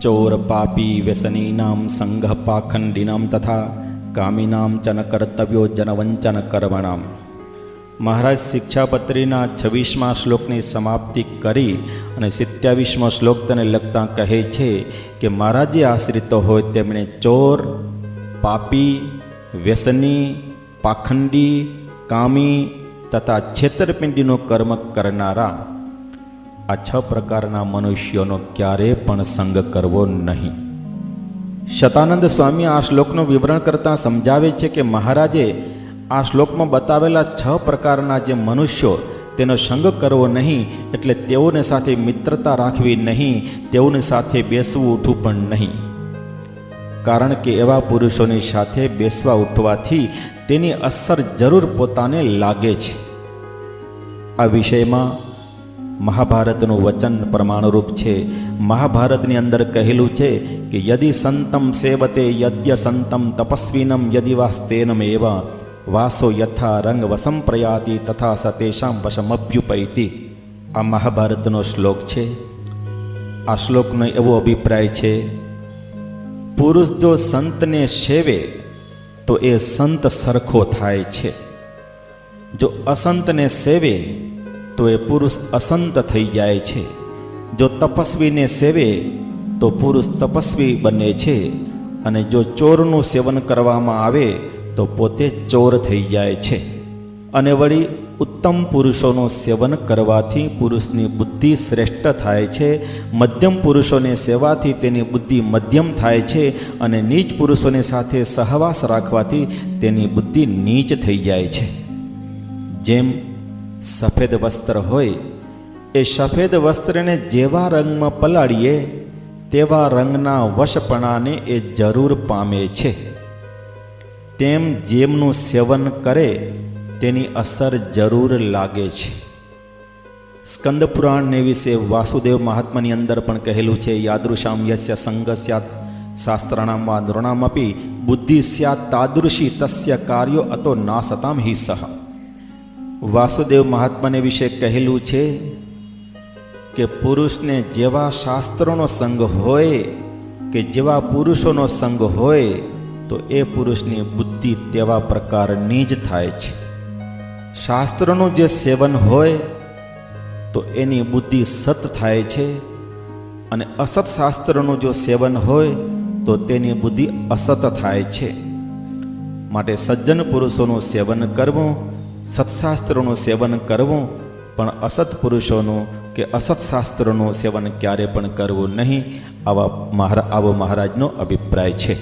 ચોર પાપી વ્યસનીનામ સંઘ પાખંડીનામ તથા કામીનામ ચ ન કર્તવ્યો જનવંચન કર્મણામ. મહારાજ શિક્ષાપત્રીના 26મા શ્લોકની સમાપ્તિ કરી અને 27મો શ્લોક તેને લગતા કહે છે કે મારા જે આશ્રિતો હોય તેમણે ચોર, પાપી, વ્યસની, પાખંડી, કામી તથા છેતરપિંડીનું કર્મ કરનારા આ 6 પ્રકારના મનુષ્યોનો ક્યારે પણ સંગ કરવો નહીં. શતાનંદ સ્વામી આ શ્લોકનું વિવરણ કરતાં સમજાવે છે કે મહારાજે આ શ્લોકમાં બતાવેલા 6 પ્રકારના જે મનુષ્યો તેનો સંગ કરવો નહીં એટલે તેઓને સાથે મિત્રતા રાખવી નહીં, તેઓની સાથે બેસવું ઉઠવું પણ નહીં. કારણ કે એવા પુરુષોની સાથે બેસવા ઉઠવાથી તેની અસર જરૂર પોતાને લાગે છે. આ વિષયમાં મહાભારતનું વચન પ્રમાણરૂપ છે. મહાભારતની અંદર કહેલું છે કે યદિ સંતમ સેવતે યદ્ય સંતમ તપસ્વીનમ યદિ વાસ્તેનમ એવા વાસો યથા રંગ વસમ પ્રયાતિ તથા સતેષામ વશમભ્યુપૈતિ. આ મહાભારતનો શ્લોક છે. આ શ્લોકનો એવો અભિપ્રાય છે, પુરુષ જો સંતને સેવે તો એ સંત સરખો થાય છે, જો અસંતને સેવે તો એ પુરુષ અસંત થઈ જાય છે, જો તપસ્વીને સેવે તો પુરુષ તપસ્વી બને છે, અને જો ચોરનું સેવન કરવામાં આવે તો પોતે ચોર થઈ જાય છે. અને વળી ઉત્તમ પુરુષોનું સેવન કરવાથી પુરુષની બુદ્ધિ શ્રેષ્ઠ થાય છે, મધ્યમ પુરુષોને સેવાથી તેની બુદ્ધિ મધ્યમ થાય છે, અને નીચ પુરુષોની સાથે સહવાસ રાખવાથી તેની બુદ્ધિ નીચ થઈ જાય છે. જેમ સફેદ વસ્ત્ર હોય એ સફેદ વસ્ત્રને જેવા રંગમાં પલાળીએ તેવા રંગના વશપણાને એ જરૂર પામે છે, તેમ જેમનું સેવન કરે તેની અસર જરૂર લાગે છે. સ્કંદ પુરાણને વિશે વાસુદેવ મહાત્માની અંદર પણ કહેલું છે, યાદૃશામ યસ્ય સંગ સ્યાત શાસ્ત્રાણામ વા નૃણામપી બુદ્ધિ સ્યાત તાદૃશી તસ્ય કાર્યો અતો નાસતામ હિ સહ. વાસુદેવ મહાત્માને વિશે કહેલું છે કે પુરુષને જેવા શાસ્ત્રોનો સંગ હોય કે જેવા પુરુષોનો સંગ હોય તો એ પુરુષની બુદ્ધિ તેવા પ્રકારની જ થાય છે. શાસ્ત્રનું જે સેવન હોય તો એની બુદ્ધિ સત થાય છે, અને અસત શાસ્ત્રનું જો સેવન હોય તો તેની બુદ્ધિ અસત થાય છે. માટે સજ્જન પુરુષોનું સેવન કરવું, સત્શાસ્ત્રોનું સેવન કરવું, પણ અસત પુરુષોનું કે અસત શાસ્ત્રોનું સેવન ક્યારે પણ કરવું નહીં. આવો મહારાજનો અભિપ્રાય છે.